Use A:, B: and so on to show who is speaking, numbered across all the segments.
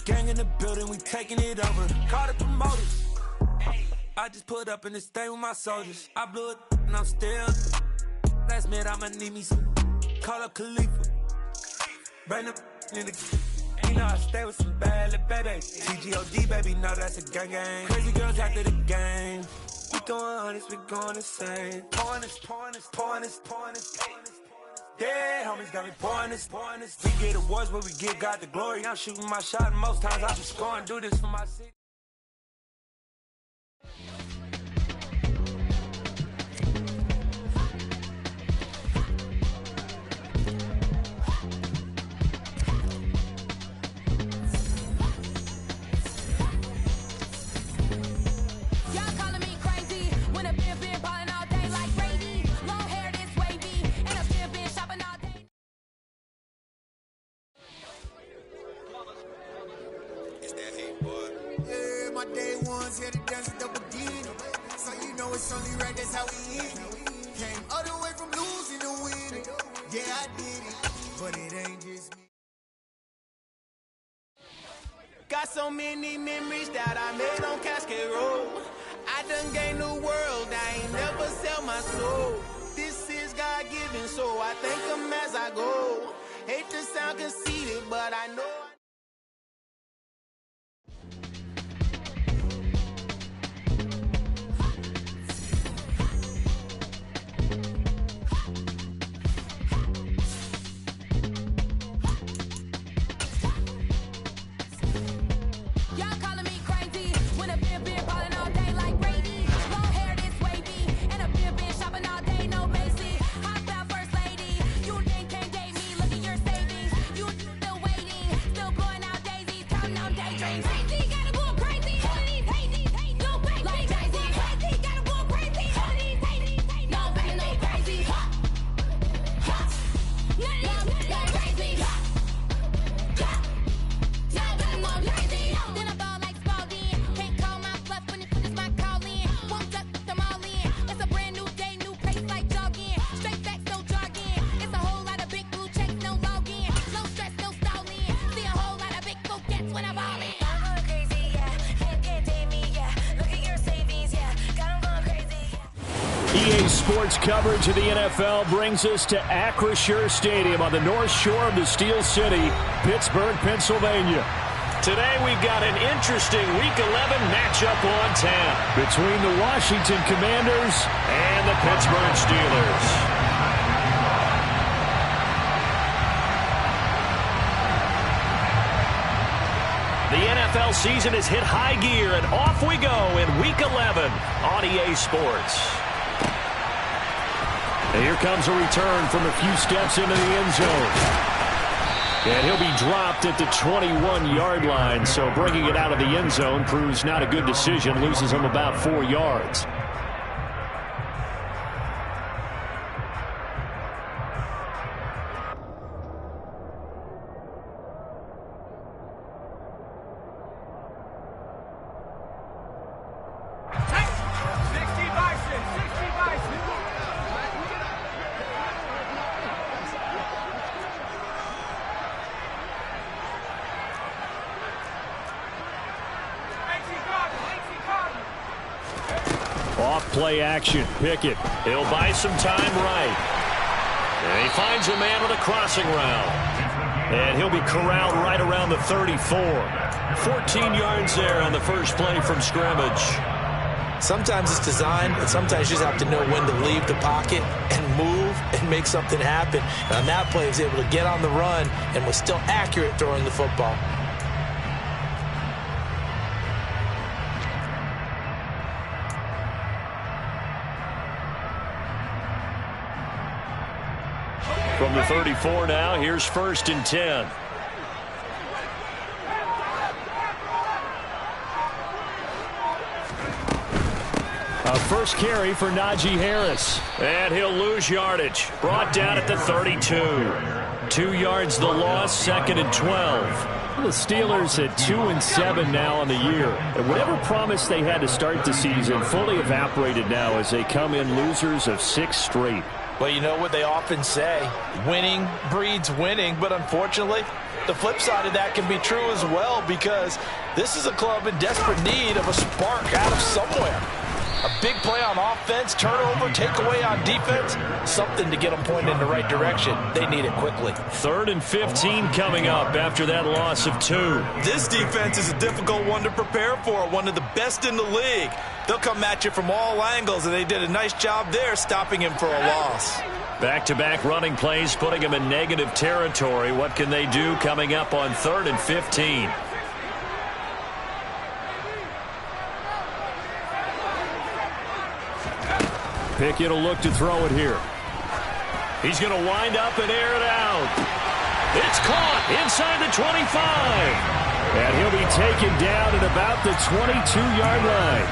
A: Gang in the building, we taking it over. Call the promoters. I just put up in this thing with my soldiers. I blew it and I'm still. Last minute I'ma need me some. Call up Khalifa. Bring the in the. You know I stay with some bad little baby. TGOD baby, no that's a gang gang. Crazy girls after the game. We going honest, we going insane. Pouring this. Yeah, homies got me pouring this. We get awards, but we give God the glory. I'm shooting my shot, and most times I be scoring. Do this for my city.
B: Here to dance with the beginning. So you know it's only right, that's how we end it. Came all the way from losing to winning. Yeah, I did it, but it ain't just me.
C: Got so many memories that I made on Cascade Road. I done gained the world, I ain't never sell my soul. This is God-given, so I thank him as I go. Hate to sound conceited, but I know
D: EA Sports coverage of the NFL brings us to Acrisure Stadium on the north shore of the Steel City, Pittsburgh, Pennsylvania. Today we've got an interesting Week 11 matchup on tap between the Washington Commanders and the Pittsburgh Steelers. The NFL season has hit high gear, and off we go in Week 11 on EA Sports. And here comes a return from a few steps into the end zone. And he'll be dropped at the 21-yard line, so bringing it out of the end zone proves not a good decision, loses him about 4 yards. Off-play action, Pickett. He'll buy some time right. And he finds a man with a crossing route. And he'll be corralled right around the 34. 14 yards there on the first play from scrimmage.
E: Sometimes it's designed, and sometimes you just have to know when to leave the pocket and move and make something happen. And on that play, he was able to get on the run and was still accurate throwing the football.
D: From the 34 now, here's 1st and 10. A first carry for Najee Harris. And he'll lose yardage. Brought down at the 32. 2 yards the loss, 2nd and 12. The Steelers at 2-7 now on the year. And whatever promise they had to start the season fully evaporated now as they come in losers of 6 straight.
E: Well, you know what they often say, winning breeds winning, but unfortunately, the flip side of that can be true as well, because this is a club in desperate need of a spark out of somewhere. A big play on offense, turnover, takeaway on defense, something to get them pointed in the right direction. They need it quickly.
D: 3rd and 15 coming up after that loss of 2.
E: This defense is a difficult one to prepare for, one of the best in the league. They'll come at you from all angles, and they did a nice job there stopping him for a loss.
D: Back-to-back running plays putting him in negative territory. What can they do coming up on 3rd and 15? Pickett will look to throw it here. He's going to wind up and air it out. It's caught inside the 25. And he'll be taken down at about the 22-yard line.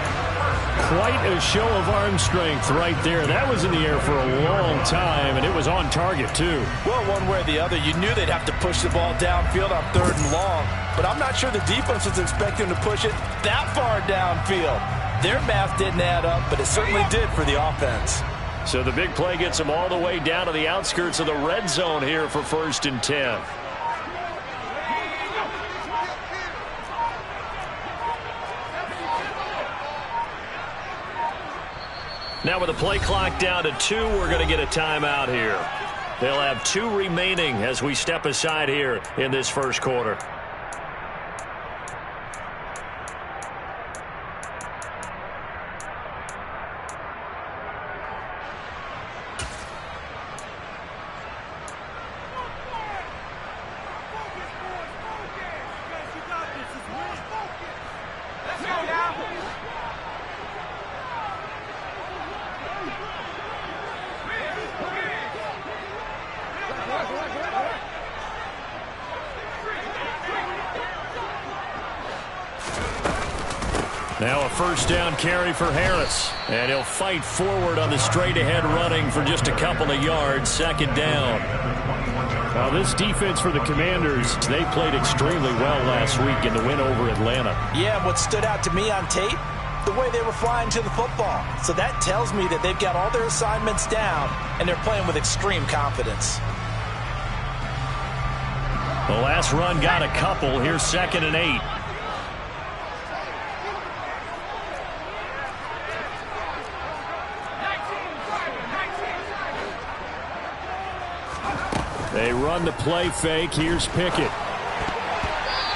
D: Quite a show of arm strength right there. That was in the air for a long time, and it was on target, too.
E: Well, one way or the other, you knew they'd have to push the ball downfield on 3rd and long. But I'm not sure the defense was expecting to push it that far downfield. Their math didn't add up, but it certainly did for the offense.
D: So the big play gets them all the way down to the outskirts of the red zone here for 1st and 10. Now with the play clock down to 2, we're going to get a timeout here. They'll have 2 remaining as we step aside here in this first quarter. Now a first down carry for Harris. And he'll fight forward on the straight-ahead running for just a couple of yards. 2nd down. Now this defense for the Commanders, they played extremely well last week in the win over Atlanta.
E: Yeah, what stood out to me on tape, the way they were flying to the football. So that tells me that they've got all their assignments down, and they're playing with extreme confidence.
D: The last run got a couple. Here's 2nd and 8. They run the play fake. Here's Pickett.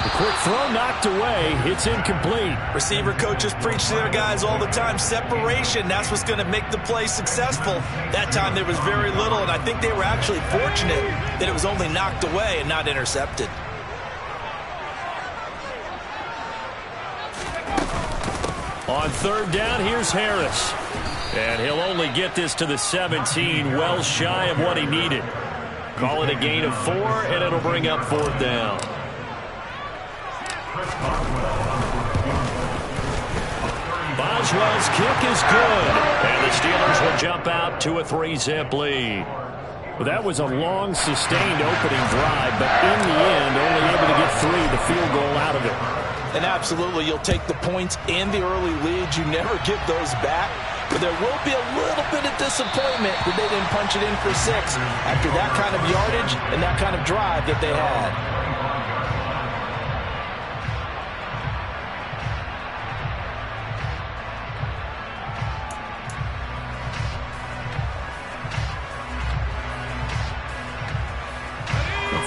D: The quick throw knocked away. It's incomplete.
E: Receiver coaches preach to their guys all the time. Separation, that's what's going to make the play successful. That time there was very little, and I think they were actually fortunate that it was only knocked away and not intercepted.
D: On 3rd down, here's Harris. And he'll only get this to the 17, well shy of what he needed. Call it a gain of 4, and it'll bring up 4th down. Boswell's kick is good. And the Steelers will jump out to a 3-zip lead. Well, that was a long, sustained opening drive, but in the end, only able to get 3, the field goal out of it.
E: And absolutely, you'll take the points and the early leads. You never give those back. But there will be a little bit of disappointment that they didn't punch it in for 6 after that kind of yardage and that kind of drive that they had.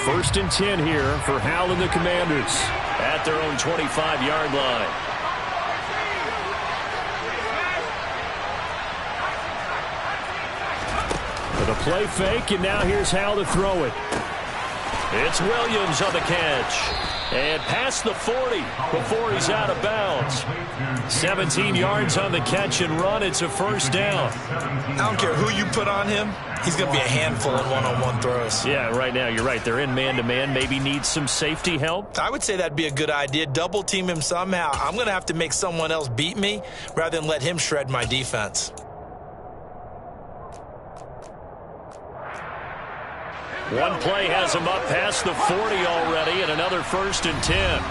D: First and 10 here for Howell and the Commanders at their own 25-yard line. For the play fake, and now here's Howell to throw it. It's Williams on the catch. And past the 40 before he's out of bounds. 17 yards on the catch and run. It's a first down.
E: I don't care who you put on him. He's going to be a handful in one-on-one throws.
D: Yeah, right now you're right. They're in man-to-man. Maybe needs some safety help.
E: I would say that'd be a good idea. Double team him somehow. I'm going to have to make someone else beat me rather than let him shred my defense.
D: One play has him up past the 40 already, and another first and 10.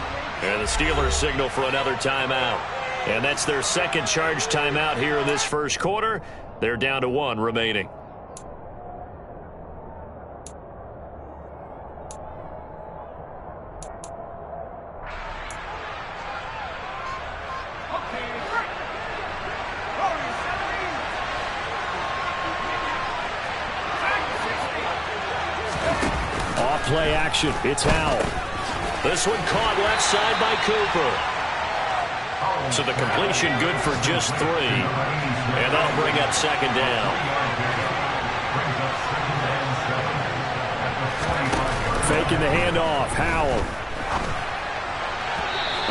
D: And the Steelers signal for another timeout. And that's their second charge timeout here in this first quarter. They're down to 1 remaining. play action. It's Howell. This one caught left side by Cooper. So the completion good for just 3. And that'll bring up second down. Faking the handoff. Howell.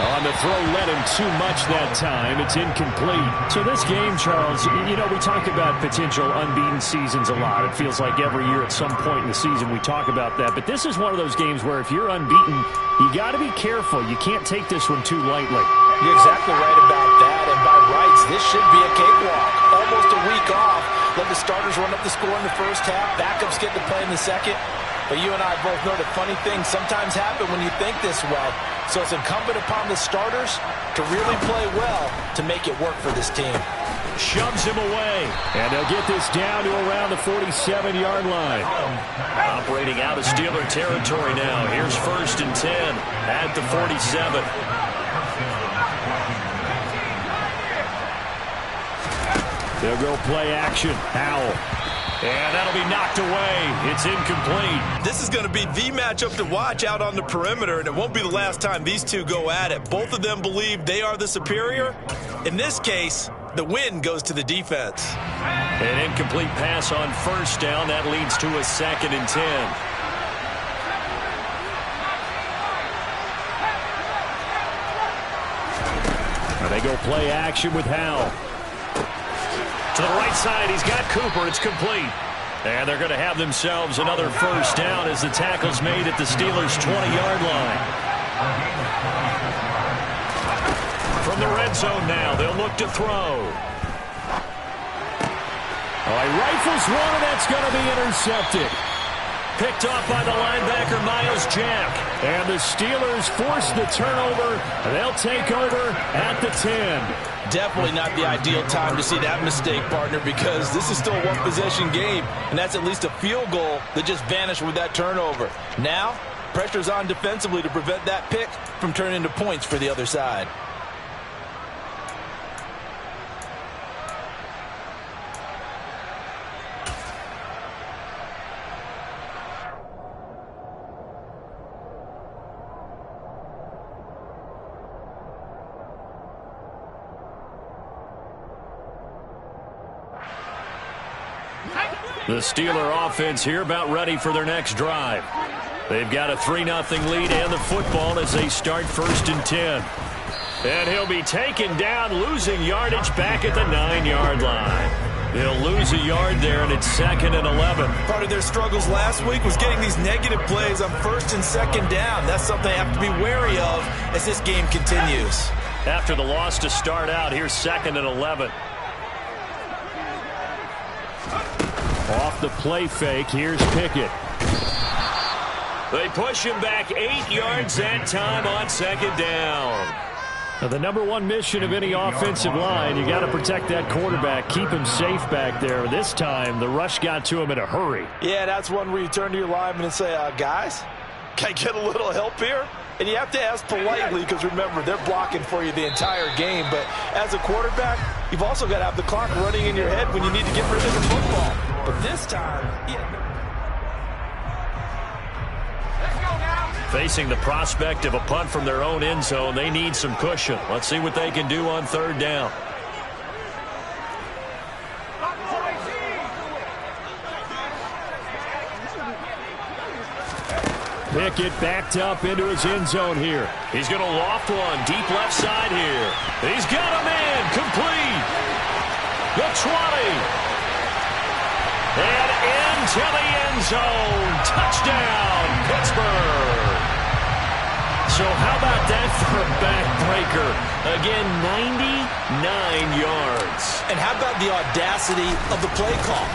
D: On the throw, led him too much that time. It's incomplete. So this game, Charles, you know, we talk about potential unbeaten seasons a lot. It feels like every year at some point in the season we talk about that. But this is one of those games where if you're unbeaten, you got to be careful. You can't take this one too lightly.
E: You're exactly right about that. And by rights, this should be a cakewalk. Almost a week off. Let the starters run up the score in the first half. Backups get to play in the second. But you and I both know that funny things sometimes happen when you think this way. So it's incumbent upon the starters to really play well to make it work for this team.
D: Shoves him away. And they'll get this down to around the 47-yard line. Operating out of Steeler territory now. Here's 1st and 10 at the 47. They'll go play action. Howell. And that'll be knocked away. It's incomplete.
F: This is going to be the matchup to watch out on the perimeter, and it won't be the last time these two go at it. Both of them believe they are the superior. In this case, the win goes to the defense.
D: An incomplete pass on 1st down. That leads to a 2nd and 10. Now they go play action with Howell. To the right side, he's got Cooper. It's complete. And they're going to have themselves another 1st down as the tackle's made at the Steelers' 20-yard line. From the red zone now, they'll look to throw. He rifles one, and that's going to be intercepted. Picked off by the linebacker, Miles Jack. And the Steelers force the turnover. They'll take over at the 10.
F: Definitely not the ideal time to see that mistake, partner, because this is still a one-possession game, and that's at least a field goal that just vanished with that turnover. Now, pressure's on defensively to prevent that pick from turning into points for the other side.
D: The Steeler offense here about ready for their next drive. They've got a 3-0 lead and the football as they start 1st and 10. And he'll be taken down, losing yardage back at the 9-yard line. They'll lose a yard there, and it's 2nd and 11.
F: Part of their struggles last week was getting these negative plays on 1st and 2nd down. That's something they have to be wary of as this game continues.
D: After the loss to start out, here's 2nd and 11. Off the play fake, here's Pickett. They push him back 8 yards that time on 2nd down. Now, the #1 mission of any offensive line, you got to protect that quarterback, keep him safe back there. This time, the rush got to him in a hurry.
E: Yeah, that's one where you turn to your lineman and say, guys, can I get a little help here? And you have to ask politely because, remember, they're blocking for you the entire game. But as a quarterback, you've also got to have the clock running in your head when you need to get rid of the football. But this time,
D: Facing the prospect of a punt from their own end zone, they need some cushion. Let's see what they can do on 3rd down. Pickett backed up into his end zone here. He's going to loft one deep left side here. He's got a man complete. The 20. And into the end zone. Touchdown, Pittsburgh. So how about that for a backbreaker? Again, 99 yards.
E: And how about the audacity of the play call?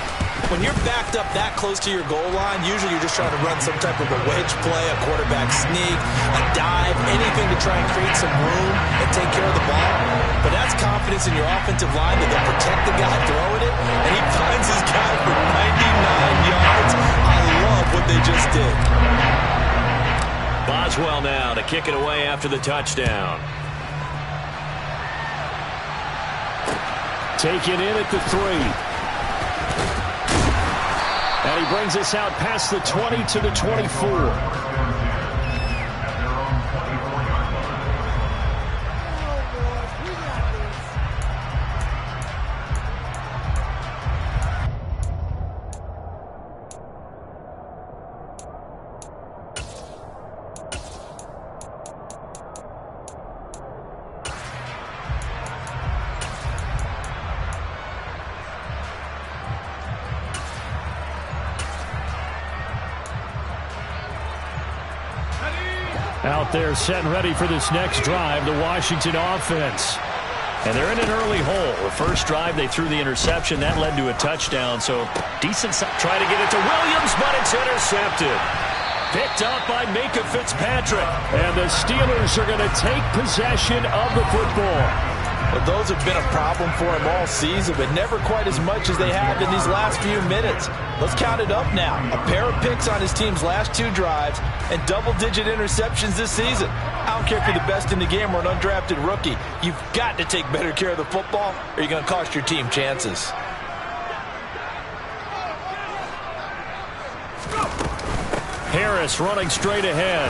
E: When you're backed up that close to your goal line, usually you're just trying to run some type of a wedge play, a quarterback sneak, a dive, anything to try and create some room and take care of the ball. But that's confidence in your offensive line that they'll protect the guy throwing it, and he finds his guy for 99 yards. I love what they just did.
D: Boswell now to kick it away after the touchdown. Taken in at the 3. And he brings us out past the 20 to the 24. Out there set and ready for this next drive, the Washington offense. And they're in an early hole. The first drive, they threw the interception. That led to a touchdown. So decent try to get it to Williams, but it's intercepted. Picked up by Micah Fitzpatrick. And the Steelers are going to take possession of the football.
E: Well, those have been a problem for him all season, but never quite as much as they have in these last few minutes. Let's count it up now. A pair of picks on his team's last 2 drives and double-digit interceptions this season. I don't care if you're the best in the game or an undrafted rookie. You've got to take better care of the football or you're going to cost your team chances.
D: Harris running straight ahead.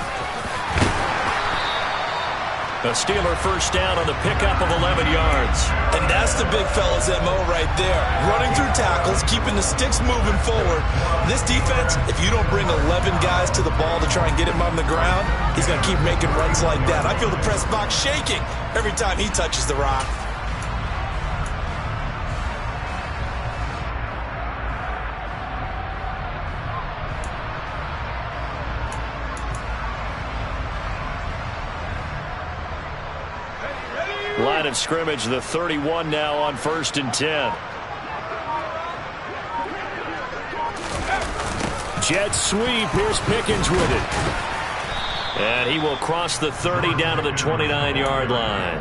D: A Steeler first down on the pickup of 11 yards.
F: And that's the big fella's MO right there. Running through tackles, keeping the sticks moving forward. This defense, if you don't bring 11 guys to the ball to try and get him on the ground, he's going to keep making runs like that. I feel the press box shaking every time he touches the rock.
D: Line of scrimmage, the 31 now on 1st and 10. Jet sweep. Here's Pickens with it. And he will cross the 30 down to the 29-yard line.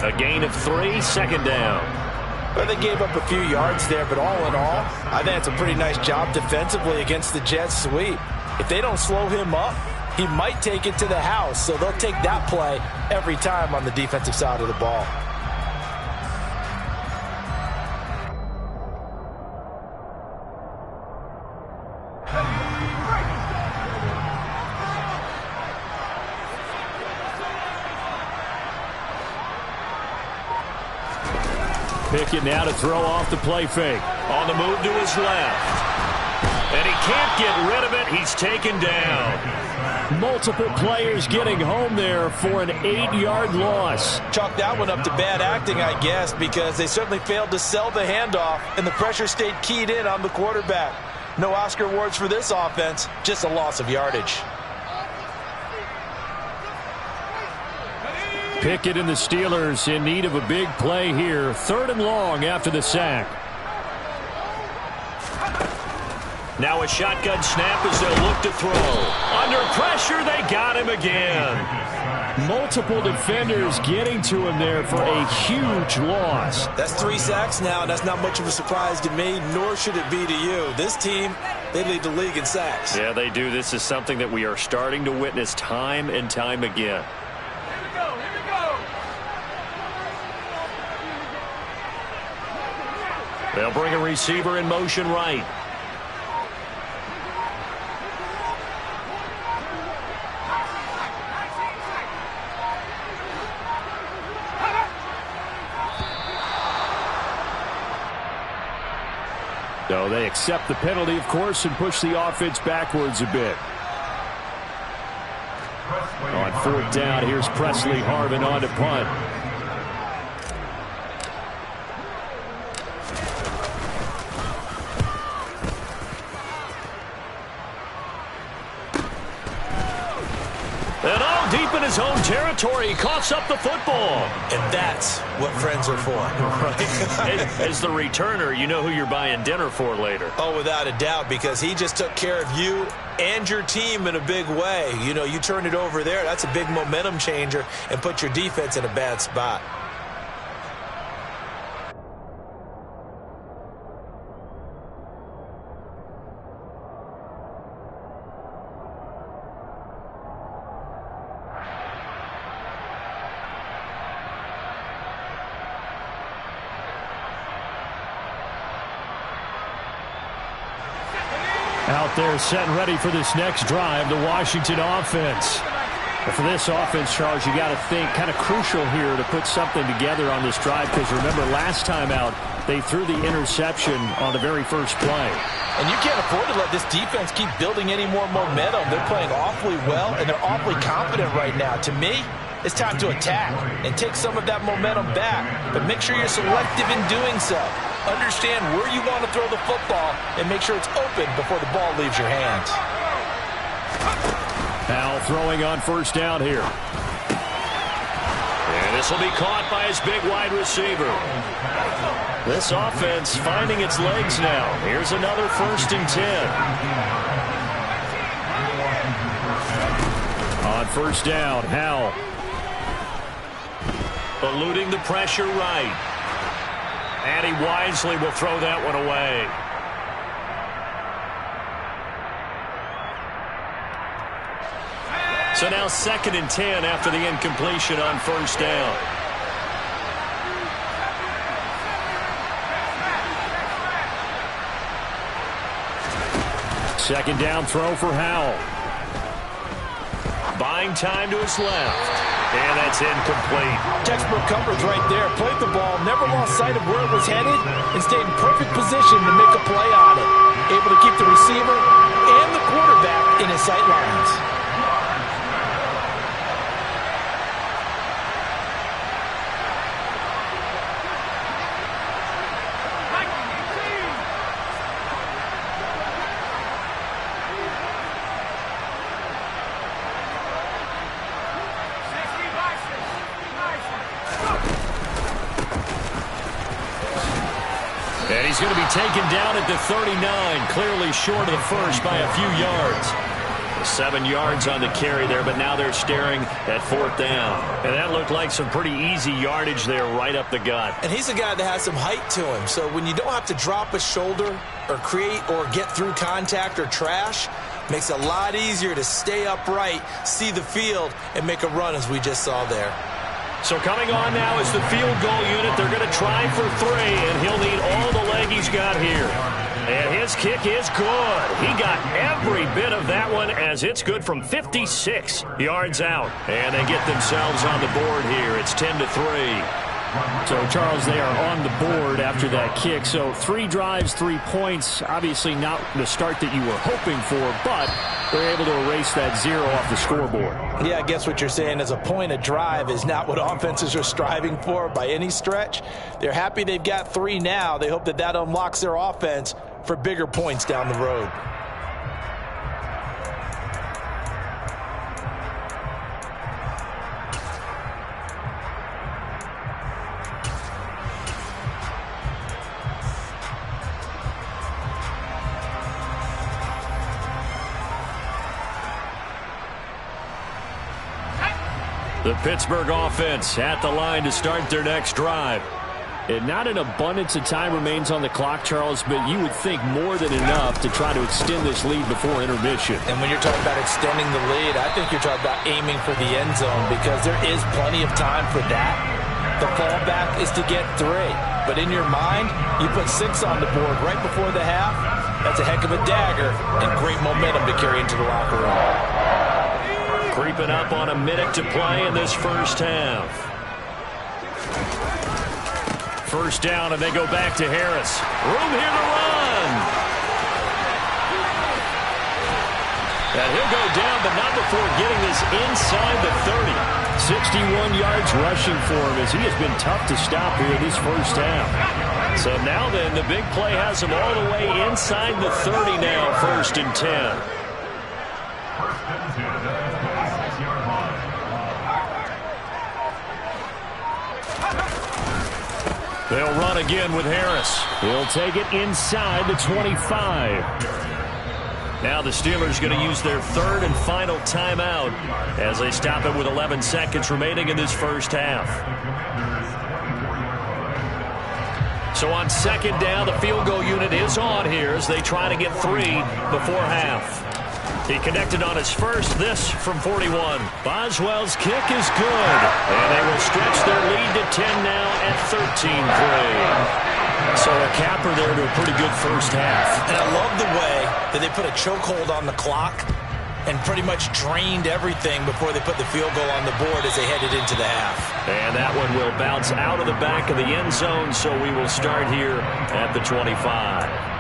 D: A gain of 3, second down.
E: Well, they gave up a few yards there, but all in all, I think it's a pretty nice job defensively against the jet sweep. If they don't slow him up, he might take it to the house, so they'll take that play every time on the defensive side of the ball.
D: Pickett now to throw off the play fake. On the move to his left. And he can't get rid of it. He's taken down. Multiple players getting home there for an 8-yard loss.
E: Chalk that one up to bad acting, I guess, because they certainly failed to sell the handoff, and the pressure stayed keyed in on the quarterback. No Oscar awards for this offense, just a loss of yardage.
D: Pickett and the Steelers in need of a big play here. 3rd and long after the sack. Now a shotgun snap as they'll look to throw. Under pressure, they got him again. Multiple defenders getting to him there for a huge loss.
E: That's 3 sacks now, and that's not much of a surprise to me, nor should it be to you. This team, they lead the league in sacks.
D: Yeah, they do. This is something that we are starting to witness time and time again. They'll bring a receiver in motion right. So they accept the penalty, of course, and push the offense backwards a bit. On 4th down, here's Presley Harvin on to punt. And all deep in his own territory, he coughs up the football.
E: And that's what friends are for.
D: Right. As the returner, you know who you're buying dinner for later.
E: Oh, without a doubt, because he just took care of you and your team in a big way. You know, you turn it over there, that's a big momentum changer and put your defense in a bad spot.
D: there set and ready for this next drive, the Washington offense. But for this offense, Charles, you got to think kind of crucial here to put something together on this drive, because remember last time out they threw the interception on the very first play.
E: And you can't afford to let this defense keep building any more momentum. They're playing awfully well, and they're awfully confident right now. To me, it's time to attack and take some of that momentum back, but make sure you're selective in doing so. Understand where you want to throw the football and make sure it's open before the ball leaves your hands.
D: Powell throwing on first down here. And this will be caught by his big wide receiver. This offense finding its legs now. Here's another 1st and 10. On first down, Howell. Eluding the pressure right. And he wisely will throw that one away. So now 2nd and 10 after the incompletion on first down. Second down throw for Howell. Buying time to his left. And that's incomplete.
E: Textbook coverage right there. Played the ball, never lost sight of where it was headed, and stayed in perfect position to make a play on it. Able to keep the receiver and the quarterback in his sight lines.
D: And he's going to be taken down at the 39, clearly short of the first by a few yards. 7 yards on the carry there, but now they're staring at 4th down. And that looked like some pretty easy yardage there right up the gut.
E: And he's a guy that has some height to him, so when you don't have to drop a shoulder or create or get through contact or trash, makes it a lot easier to stay upright, see the field, and make a run as we just saw there.
D: So coming on now is the field goal unit. They're going to try for 3, and he'll need all the leg he's got here. And his kick is good. He got every bit of that one, as it's good from 56 yards out. And they get themselves on the board here. It's 10-3. So, Charles, they are on the board after that kick. So 3 drives, 3 points. Obviously not the start that you were hoping for, but they're able to erase that 0 off the scoreboard.
E: Yeah, I guess what you're saying is a point a drive is not what offenses are striving for by any stretch. They're happy they've got 3 now. They hope that that unlocks their offense for bigger points down the road.
D: The Pittsburgh offense at the line to start their next drive. And not an abundance of time remains on the clock, Charles, but you would think more than enough to try to extend this lead before intermission.
E: And when you're talking about extending the lead, I think you're talking about aiming for the end zone, because there is plenty of time for that. The fallback is to get 3. But in your mind, you put 6 on the board right before the half. That's a heck of a dagger and great momentum to carry into the locker room.
D: Creeping up on a minute to play in this first half. First down, and they go back to Harris. Room here to run. And he'll go down, but not before getting this inside the 30. 61 yards rushing for him, as he has been tough to stop here this first half. So now then, the big play has him all the way inside the 30 now, 1st and 10. They'll run again with Harris. He'll take it inside the 25. Now the Steelers going to use their 3rd and final timeout as they stop it with 11 seconds remaining in this first half. So on 2nd down, the field goal unit is on here as they try to get 3 before half. He connected on his first, this from 41. Boswell's kick is good. And they will stretch their lead to 10 now at 13-3. So a capper there to a pretty good first half.
E: And I love the way that they put a chokehold on the clock and pretty much drained everything before they put the field goal on the board as they headed into the half.
D: And that one will bounce out of the back of the end zone, so we will start here at the 25.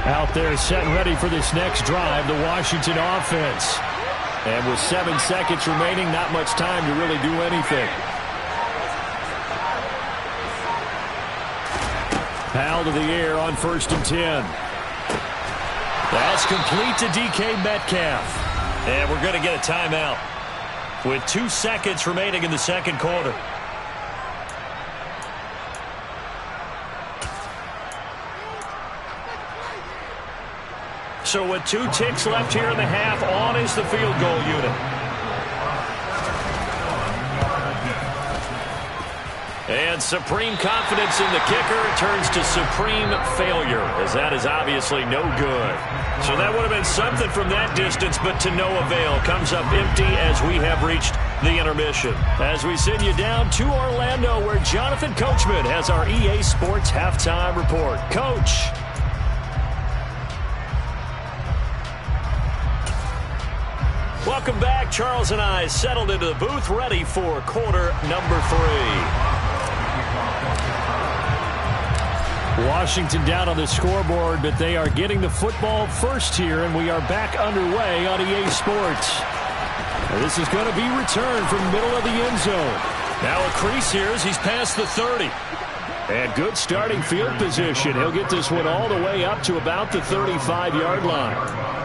D: Out there set and ready for this next drive, the Washington offense. And with 7 seconds remaining, not much time to really do anything. Powell to the air on 1st and 10. That's complete to DK Metcalf. And we're going to get a timeout with 2 seconds remaining in the second quarter. So with 2 ticks left here in the half, on is the field goal unit. And supreme confidence in the kicker turns to supreme failure, as that is obviously no good. So that would have been something from that distance, but to no avail. Comes up empty as we have reached the intermission. As we send you down to Orlando, where Jonathan Coachman has our EA Sports halftime report. Coach. Welcome back. Charles and I settled into the booth, ready for quarter number 3. Washington down on the scoreboard, but they are getting the football first here, and we are back underway on EA Sports. Now this is going to be returned from the middle of the end zone. Now a crease here as he's past the 30. And good starting field position. He'll get this one all the way up to about the 35-yard line.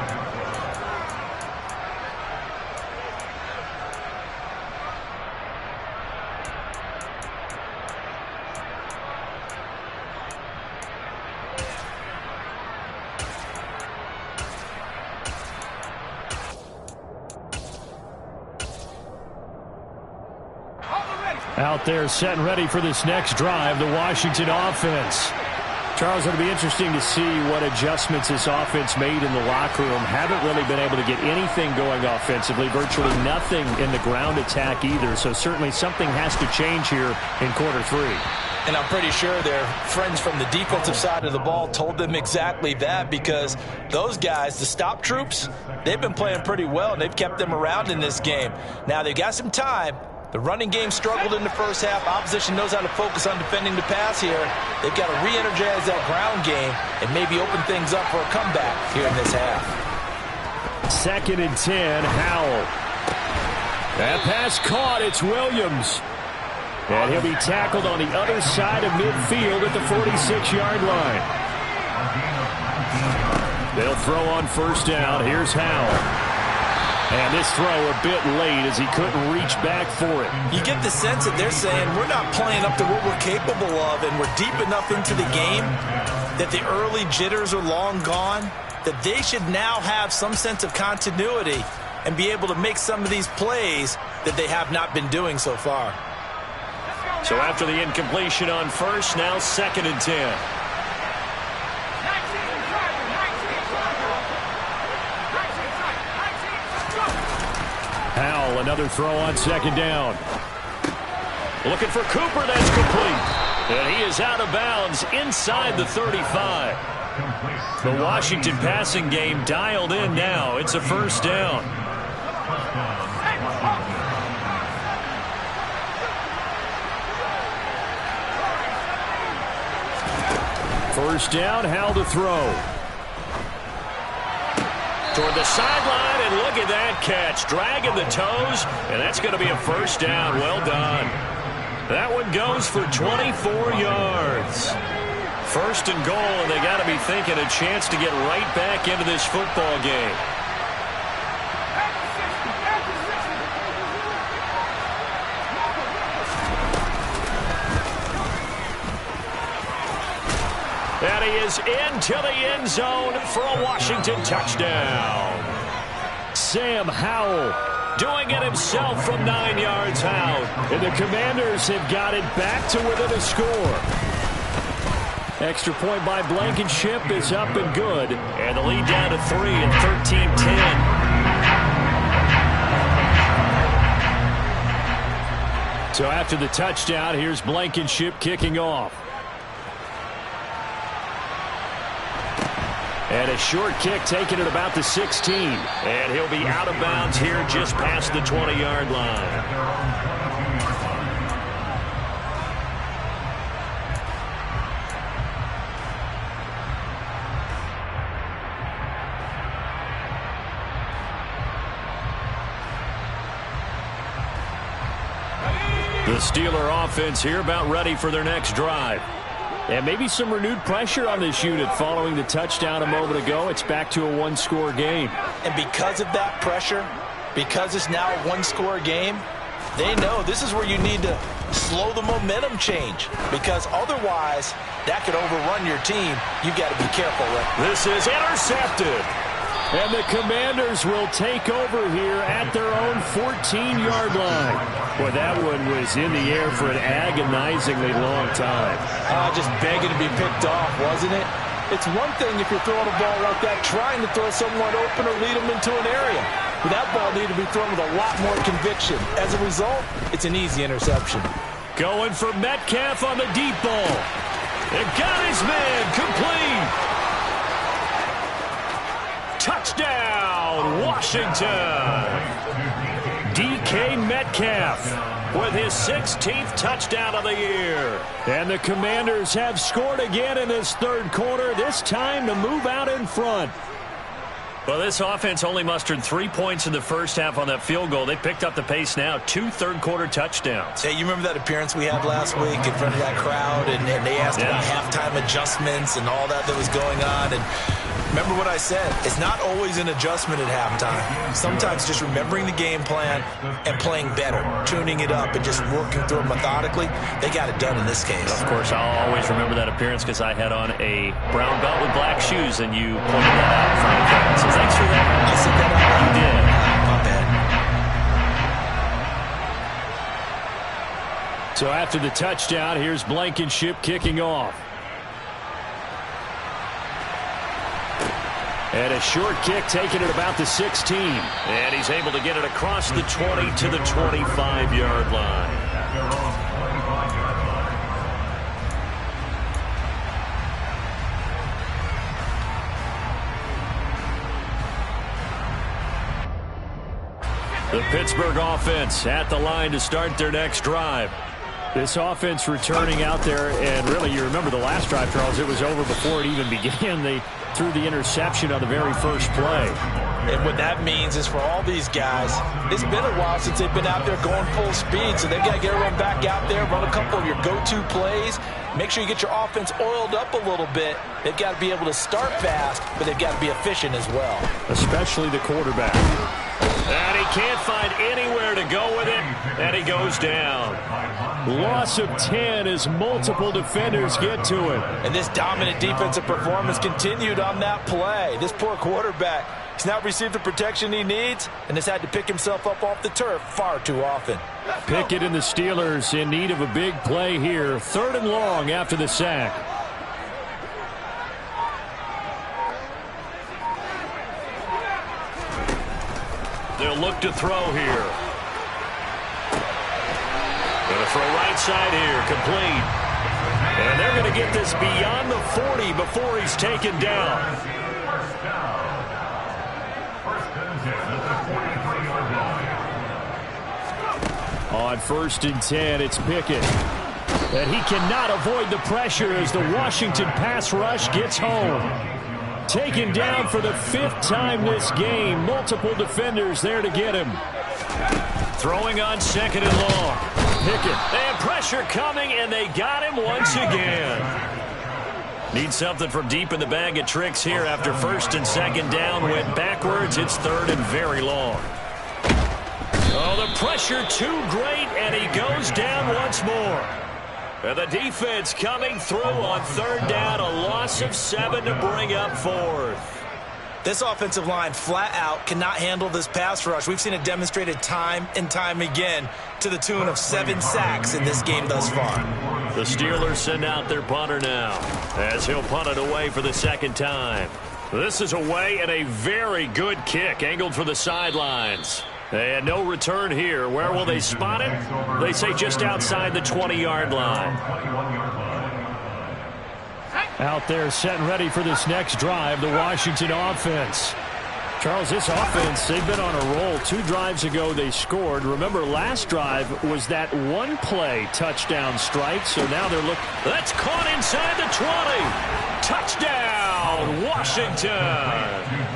D: Out there set and ready for this next drive, the Washington offense. Charles, it'll be interesting to see what adjustments this offense made in the locker room. Haven't really been able to get anything going offensively, virtually nothing in the ground attack either. So certainly something has to change here in quarter 3.
E: And I'm pretty sure their friends from the defensive side of the ball told them exactly that, because those guys, the stop troops, they've been playing pretty well, and they've kept them around in this game. Now they've got some time. The running game struggled in the first half. Opposition knows how to focus on defending the pass here. They've got to re-energize that ground game and maybe open things up for a comeback here in this half.
D: 2nd and 10, Howell. That pass caught. It's Williams. And he'll be tackled on the other side of midfield at the 46-yard line. They'll throw on 1st down. Here's Howell. And this throw a bit late as he couldn't reach back for it.
E: You get the sense that they're saying we're not playing up to what we're capable of, and we're deep enough into the game that the early jitters are long gone, that they should now have some sense of continuity and be able to make some of these plays that they have not been doing so far.
D: So after the incompletion on 1st, now 2nd and 10. Howell, another throw on 2nd down. Looking for Cooper, that's complete. And he is out of bounds inside the 35. The Washington passing game dialed in now. It's a 1st down. First down, Howell to throw. Toward the sideline, and look at that catch. Dragging the toes, and that's going to be a 1st down. Well done. That one goes for 24 yards. 1st and goal, and they got to be thinking a chance to get right back into this football game. And he is into the end zone for a Washington touchdown. Sam Howell doing it himself from 9 yards out. And the Commanders have got it back to within a score. Extra point by Blankenship is up and good. And the lead down to 3 at 13-10. So after the touchdown, here's Blankenship kicking off. And a short kick taken at about the 16. And he'll be out of bounds here just past the 20-yard line. The Steeler offense here about ready for their next drive. And maybe some renewed pressure on this unit following the touchdown a moment ago. It's back to a one-score game.
E: And because of that pressure, because it's now a one-score game, they know this is where you need to slow the momentum change. Because otherwise, that could overrun your team. You've got to be careful, Rick.
D: This is intercepted. And the Commanders will take over here at their own 14-yard line. Boy, that one was in the air for an agonizingly long time.
E: Just begging to be picked off, wasn't it? It's one thing if you're throwing a ball like that, trying to throw someone open or lead them into an area. But that ball needed to be thrown with a lot more conviction. As a result, it's an easy interception.
D: Going for Metcalf on the deep ball. And got his man complete. Touchdown, Washington. DK Metcalf with his 16th touchdown of the year. And the Commanders have scored again in this third quarter, this time to move out in front. Well, this offense only mustered 3 points in the first half on that field goal. They picked up the pace now, 2 third-quarter touchdowns.
E: Hey, you remember that appearance we had last week in front of that crowd, and they asked about halftime adjustments and all that was going on, and remember what I said. It's not always an adjustment at halftime. Sometimes just remembering the game plan and playing better, tuning it up and just working through it methodically. They got it done in this case.
D: Of course, I'll always remember that appearance because I had on a brown belt with black shoes, and you pointed that out in front of me. So thanks for that.
E: I said that out.
D: You did.
E: My bad.
D: So after the touchdown, here's Blankenship kicking off. And a short kick taken at about the 16. And he's able to get it across the 20 to the 25-yard line. The Pittsburgh offense at the line to start their next drive. This offense returning out there, and really, you remember the last drive, Charles, it was over before it even began. They threw the interception on the very first play.
E: And what that means is for all these guys, it's been a while since they've been out there going full speed, so they've got to get everyone back out there, run a couple of your go-to plays, make sure you get your offense oiled up a little bit. They've got to be able to start fast, but they've got to be efficient as well.
D: Especially the quarterback. And he can't find anywhere to go with it, and he goes down. Loss of 10 as multiple defenders get to it.
E: And this dominant defensive performance continued on that play. This poor quarterback, he's not received the protection he needs and has had to pick himself up off the turf far too often.
D: Pickett and the Steelers in need of a big play here. 3rd and long after the sack. They'll look to throw here. Going to throw right side here, complete. And they're going to get this beyond the 40 before he's taken down. On 1st and 10, it's Pickett. And he cannot avoid the pressure as the Washington pass rush gets home. Taken down for the 5th time this game. Multiple defenders there to get him. Throwing on 2nd and long. Pickett. And pressure coming, and they got him once again. Need something from deep in the bag of tricks here after 1st and 2nd down. Went backwards. It's 3rd and very long. Oh, the pressure too great, and he goes down once more. And the defense coming through on third down, a loss of 7 to bring up fourth.
E: This offensive line flat out cannot handle this pass rush. We've seen it demonstrated time and time again to the tune of 7 sacks in this game thus far.
D: The Steelers send out their punter now as he'll punt it away for the second time. This is away and a very good kick angled for the sidelines. And no return here. Where will they spot it? They say just outside the 20-yard line. Out there set and ready for this next drive, the Washington offense. Charles, this offense, they've been on a roll. 2 drives ago they scored. Remember, last drive was that one-play touchdown strike, so now they're looking. That's caught inside the 20. Touchdown, Washington.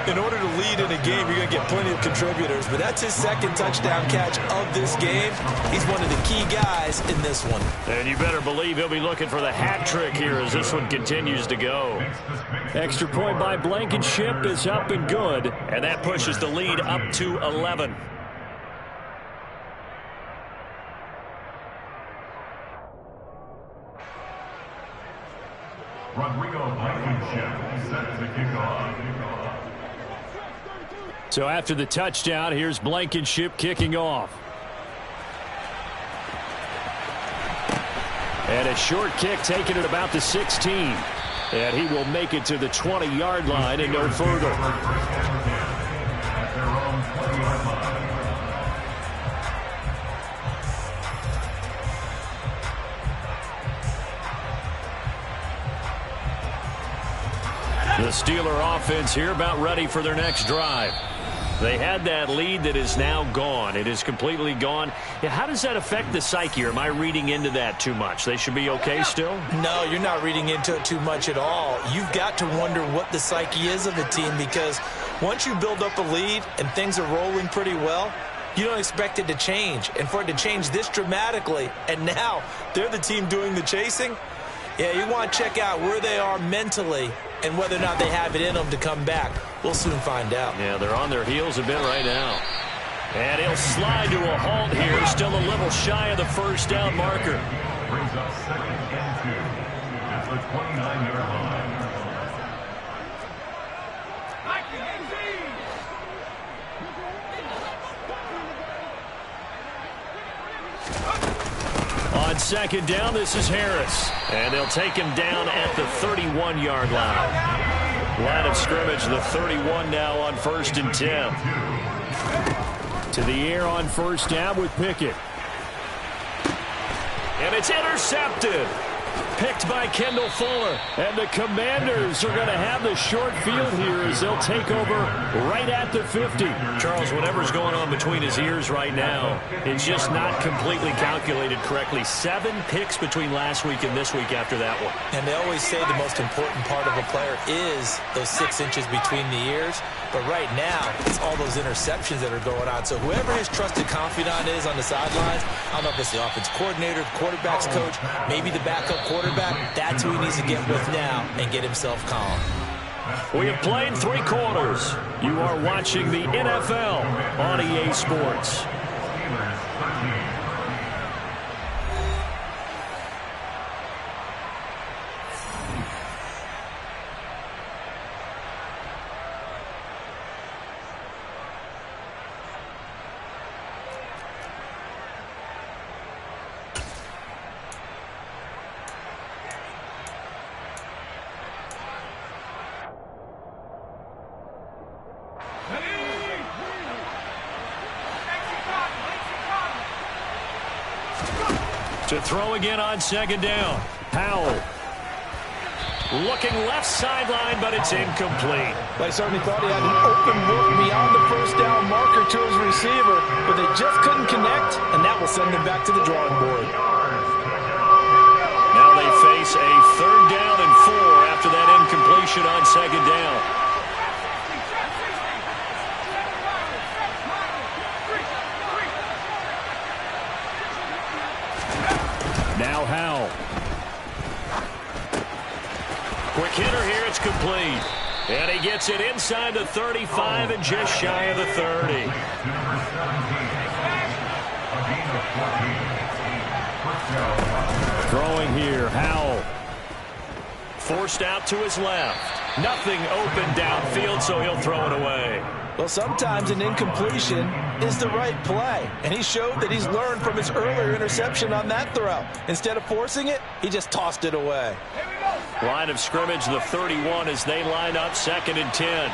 E: In order to lead in a game, you're going to get plenty of contributors, but that's his second touchdown catch of this game. He's one of the key guys in this one.
D: And you better believe he'll be looking for the hat trick here as this one continues to go. Extra point by Blankenship is up and good, and that pushes the lead up to 11.
G: Rodrigo Blankenship set to kick off.
D: So after the touchdown, here's Blankenship kicking off. And a short kick taken at about the 16. And he will make it to the 20-yard line and no further. The Steeler offense here about ready for their next drive. They had that lead that is now gone. It is completely gone. How does that affect the psyche? Or am I reading into that too much? They should be okay still?
E: No, you're not reading into it too much at all. You've got to wonder what the psyche is of a team, because once you build up a lead and things are rolling pretty well, you don't expect it to change. And for it to change this dramatically, and now they're the team doing the chasing, yeah, you want to check out where they are mentally and whether or not they have it in them to come back. We'll soon find out.
D: Yeah, they're on their heels a bit right now. And he'll slide to a halt here. Still a little shy of the first down marker.
G: Brings up 2nd and 2 at the 29-yard line.
D: On second down, this is Harris. And they'll take him down at the 31-yard line. Line of scrimmage, the 31 now on 1st and 10. To the air on first down with Pickett. And it's intercepted. Picked by Kendall Fuller. And the Commanders are going to have the short field here as they'll take over right at the 50. Charles, whatever's going on between his ears right now, it's just not completely calculated correctly. 7 picks between last week and this week after that one.
E: And they always say the most important part of a player is those 6 inches between the ears. But right now, it's all those interceptions that are going on. So whoever his trusted confidant is on the sidelines, I don't know if it's the offense coordinator, the quarterback's coach, maybe the backup quarterback, that's who he needs to get with now and get himself calm.
D: We have played 3 quarters. You are watching the NFL on EA Sports. To throw again on second down. Howell. Looking left sideline, but it's incomplete.
E: I certainly thought he had an open look beyond the first down marker to his receiver, but they just couldn't connect, and that will send him back to the drawing board.
D: Now they face a 3rd down and 4 after that incompletion on second down. Now Howell. Quick hitter here, it's complete. And he gets it inside the 35 and just shy of the 30. Throwing here, Howell. Forced out to his left. Nothing open downfield, so he'll throw it away.
E: Well, sometimes an incompletion is the right play, and he showed that he's learned from his earlier interception on that throw. Instead of forcing it, he just tossed it away.
D: Line of scrimmage, the 31, as they line up 2nd and 10.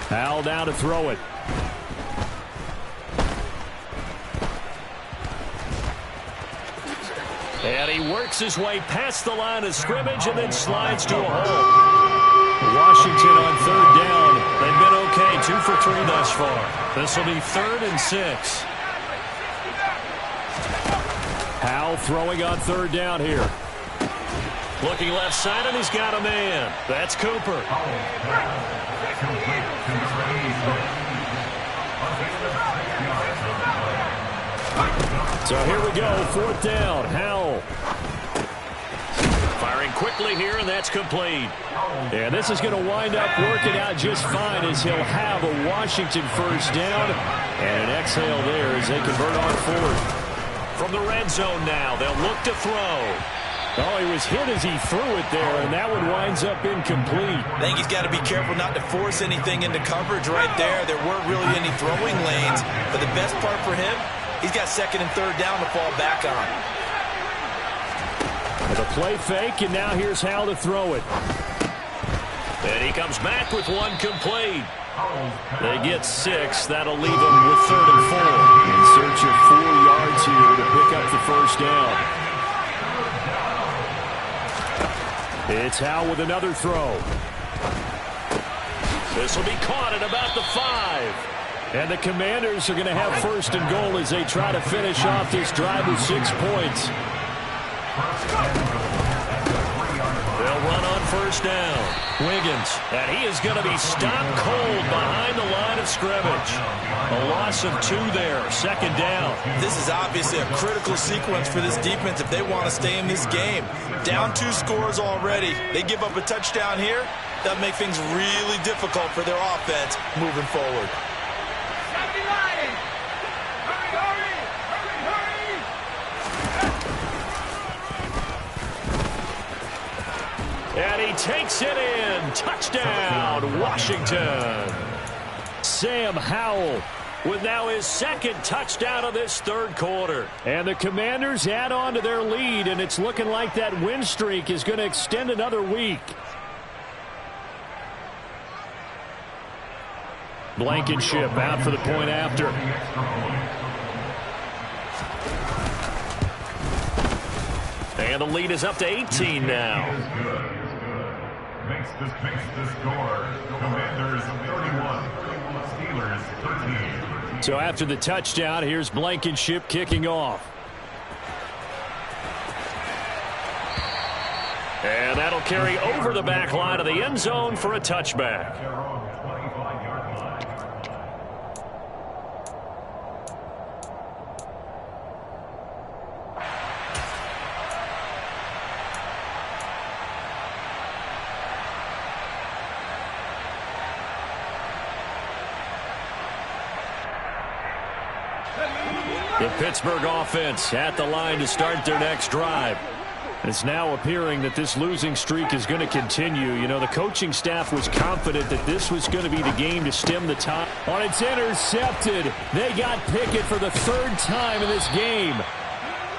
D: Howell down to throw it. And he works his way past the line of scrimmage and then slides to a hole. Washington on 3rd down. They've been okay, 2 for 3 thus far. This will be 3rd and 6. Howell throwing on 3rd down here. Looking left side, and he's got a man. That's Cooper. So here we go, 4th down. Howell firing quickly here, and that's complete. And this is going to wind up working out just fine as he'll have a Washington 1st down. And an exhale there as they convert on 4th. From the red zone now, they'll look to throw. Oh, he was hit as he threw it there, and that one winds up incomplete.
E: I think he's got to be careful not to force anything into coverage right there. There weren't really any throwing lanes, but the best part for him, he's got 2nd and 3rd down to fall back on.
D: With a play fake, and now here's Howell to throw it. And he comes back with one complete. They get 6. That'll leave them with 3rd and 4. In search of 4 yards here to pick up the 1st down. It's Howell with another throw. This will be caught at about the 5. And the Commanders are going to have 1st and goal as they try to finish off this drive with 6 points. They'll run on 1st down. Wiggins, and he is going to be stopped cold behind the line of scrimmage. A loss of 2 there, 2nd down.
E: This is obviously a critical sequence for this defense if they want to stay in this game. Down 2 scores already. They give up a touchdown here. That'll make things really difficult for their offense moving forward.
D: And he takes it in. Touchdown, Washington. Sam Howell with now his 2nd touchdown of this 3rd quarter. And the Commanders add on to their lead, and it's looking like that win streak is going to extend another week. Blankenship out for the point after. And the lead is up to 18 now.
G: Makes the score. Commanders 31, Steelers 13.
D: So after the touchdown, here's Blankenship kicking off. And that'll carry over the back line of the end zone for a touchback. The Pittsburgh offense at the line to start their next drive. It's now appearing that this losing streak is going to continue. You know, the coaching staff was confident that this was going to be the game to stem the tide. On it's intercepted. They got Pickett for the 3rd time in this game.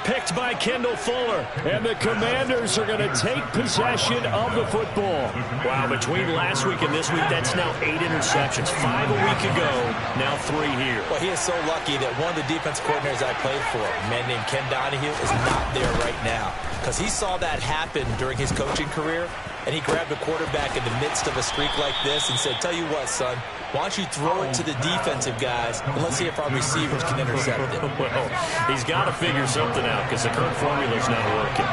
D: Picked by Kendall Fuller. And the Commanders are going to take possession of the football. Wow, between last week and this week, that's now 8 interceptions. 5 a week ago, now 3 here.
E: Well, he is so lucky that one of the defense coordinators I played for, a man named Ken Donahue, is not there right now. Because he saw that happen during his coaching career, and he grabbed a quarterback in the midst of a streak like this and said, tell you what, son, why don't you throw it to the defensive guys, and let's see if our receivers can intercept it.
D: Well, he's got to figure something out because the current formula's not working.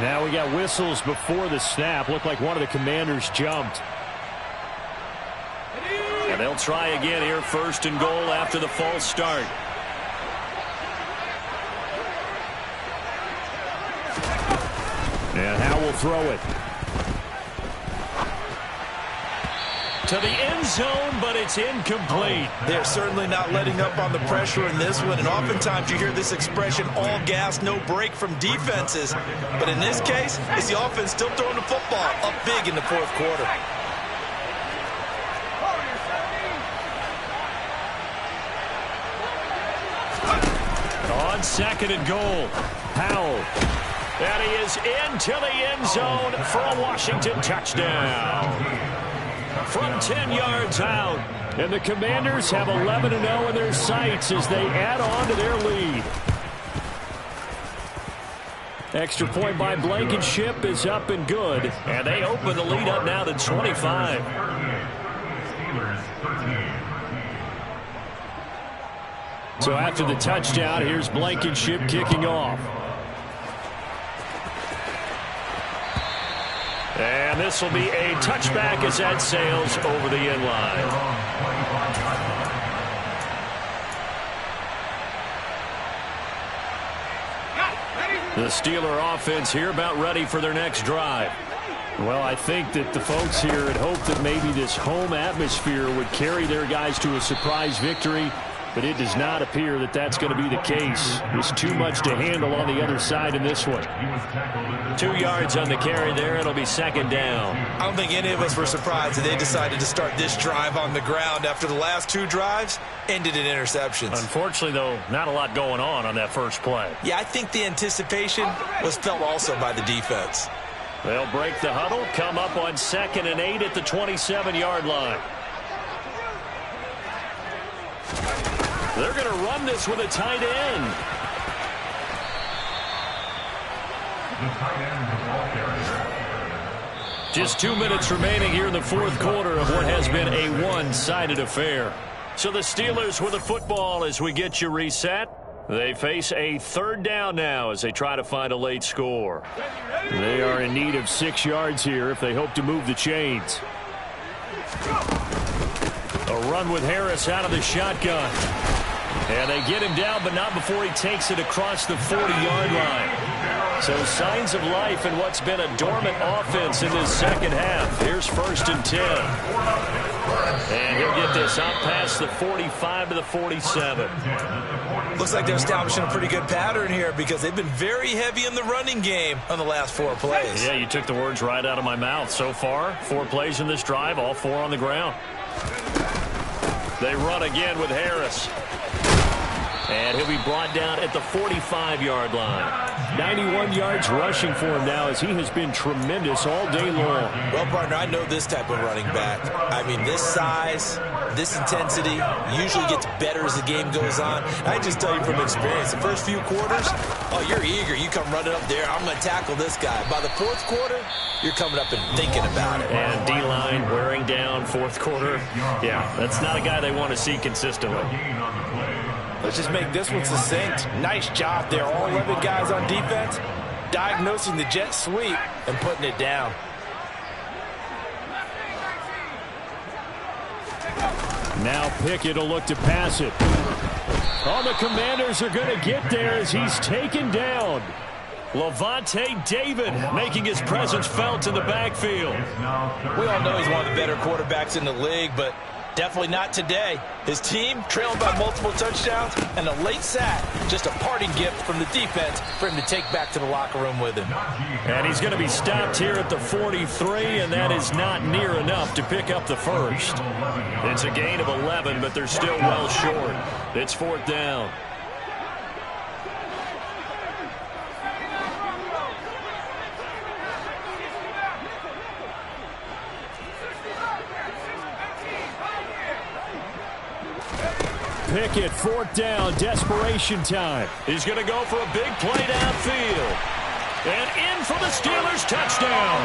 D: Now we got whistles before the snap. Looked like one of the Commanders jumped. And they'll try again here, 1st and goal after the false start. And Howe will throw it. To the end zone, but it's incomplete.
F: They're certainly not letting up on the pressure in this one, and oftentimes you hear this expression, all gas, no break from defenses. But in this case, it's the offense still throwing the football up big in the fourth quarter.
D: On second and goal, Howell. And he is into the end zone for a Washington touchdown. From 10 yards out. And the Commanders have 11-0 in their sights as they add on to their lead. Extra point by Blankenship is up and good. And they open the lead up now to 25. So after the touchdown, here's Blankenship kicking off. And this will be a touchback as that sails over the end line. The Steeler offense here about ready for their next drive. Well, I think that the folks here had hoped that maybe this home atmosphere would carry their guys to a surprise victory. But it does not appear that that's going to be the case. There's too much to handle on the other side in this one. 2 yards on the carry there. It'll be second down.
F: I don't think any of us were surprised that they decided to start this drive on the ground after the last 2 drives ended in interceptions.
D: Unfortunately, though, not a lot going on that first play.
F: Yeah, I think the anticipation was felt also by the defense.
D: They'll break the huddle, come up on 2nd and 8 at the 27-yard line. They're going to run this with a tight end. Just 2 minutes remaining here in the fourth quarter of what has been a one-sided affair. So the Steelers with the football as we get you reset. They face a third down now as they try to find a late score. They are in need of 6 yards here if they hope to move the chains. A run with Harris out of the shotgun. And they get him down, but not before he takes it across the 40-yard line. So signs of life in what's been a dormant offense in this second half. Here's 1st and 10. And he'll get this up past the 45 to the 47.
F: Looks like they're establishing a pretty good pattern here because they've been very heavy in the running game on the last 4 plays.
D: Yeah, you took the words right out of my mouth. So far, 4 plays in this drive, all 4 on the ground. They run again with Harris. And he'll be brought down at the 45-yard line. 91 yards rushing for him now as he has been tremendous all day long.
F: Well, partner, I know this type of running back. I mean, this size, this intensity usually gets better as the game goes on. I just tell you from experience, the first few quarters, oh, you're eager. You come running up there, I'm going to tackle this guy. By the fourth quarter, you're coming up and thinking about it.
D: And D-line wearing down fourth quarter. Yeah, that's not a guy they want to see consistently.
F: Let's just make this one succinct. Nice job there. All 11 guys on defense diagnosing the jet sweep and putting it down.
D: Now Pickett will look to pass it. Oh, the Commanders are going to get there as he's taken down. Levante David making his presence felt in the backfield.
F: We all know he's one of the better quarterbacks in the league, but definitely not today. His team trailing by multiple touchdowns, and a late sack, just a parting gift from the defense for him to take back to the locker room with him.
D: And he's going to be stopped here at the 43, and that is not near enough to pick up the first. It's a gain of 11, but they're still well short. It's 4th down. Pickett, 4th down, desperation time. He's going to go for a big play downfield. And in for the Steelers touchdown.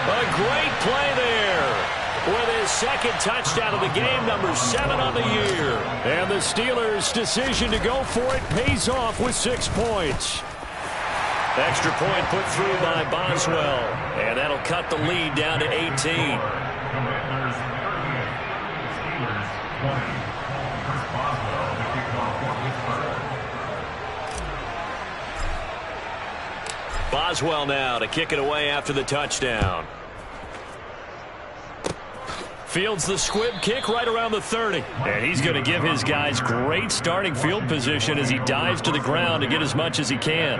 D: A great play there with his 2nd touchdown of the game, number 7 on the year. And the Steelers' decision to go for it pays off with 6 points. Extra point put through by Boswell. And that'll cut the lead down to 18. Boswell now to kick it away after the touchdown. Fields the squib kick right around the 30. And he's going to give his guys great starting field position as he dives to the ground to get as much as he can.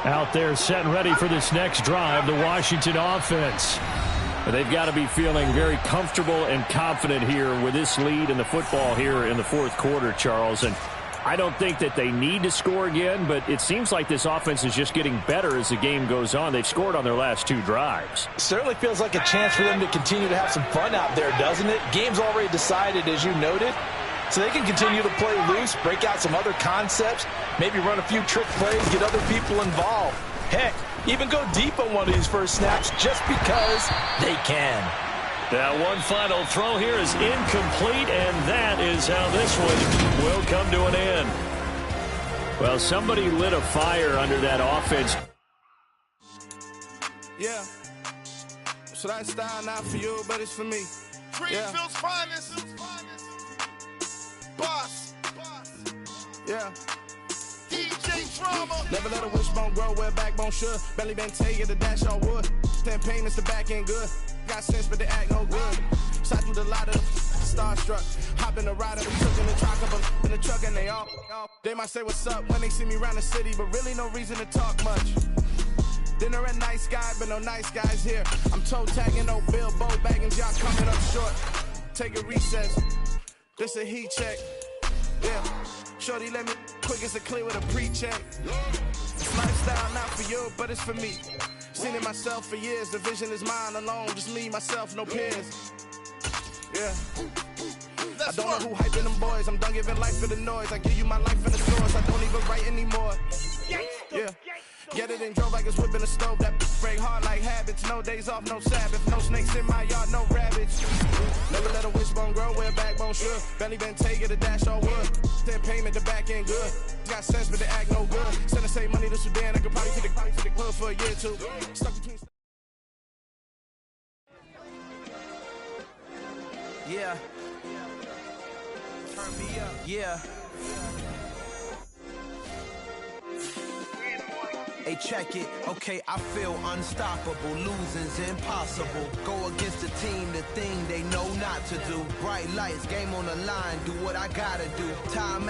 D: Out there set and ready for this next drive, the Washington offense. They've got to be feeling very comfortable and confident here with this lead in the football here in the fourth quarter, Charles. And I don't think that they need to score again, but it seems like this offense is just getting better as the game goes on. They've scored on their last 2 drives.
E: Certainly feels like a chance for them to continue to have some fun out there, doesn't it? Game's already decided, as you noted. So they can continue to play loose, break out some other concepts, maybe run a few trick plays, get other people involved. Heck, even go deep on one of these first snaps just because they can.
D: That one final throw here is incomplete, and that is how this one will come to an end. Well, somebody lit a fire under that offense.
C: Yeah. So that style not for you, but it's for me.
H: Greenfield's finest. Boss.
C: Yeah.
H: DJ Drama.
C: Never let a wishbone grow where backbone should. Belly been taking the dash all wood. 10 payments, the back ain't good. Got sense, but they act no good. Shot through the lot of starstruck. Hop in the rider, we took in the truck up in the truck, and they all. They might say what's up when they see me around the city, but really no reason to talk much. Dinner at Nice Guy, but no nice guys here. I'm toe tagging, no Bilbo bagging, y'all coming up short. Take a recess. This a heat check. Yeah. Shorty let me quick as a clear with a pre-check. This lifestyle not for you, but it's for me. Seen it myself for years. The vision is mine alone. Just me, myself, no peers. Yeah. I don't know who hyping them boys. I'm done giving life for the noise. I give you my life in the stores. I don't even write anymore. Yeah. Get it and drove like it's whipping a stove. That break hard like habits. No days off, no Sabbath. No snakes in my yard, no rabbits. Never let a wishbone grow where backbone should. Belly been taking the dash all wood. 10 payment, the back end good. Got sense, but they act no good. Send the same money to Sudan. I could probably take the hood for a year or two. Stuck between. Yeah. Turn me up. Yeah. Hey, check it. Okay, I feel unstoppable. Losing's impossible. Go against the team, the thing they know not to do. Bright lights, game on the line. Do what I gotta do. Time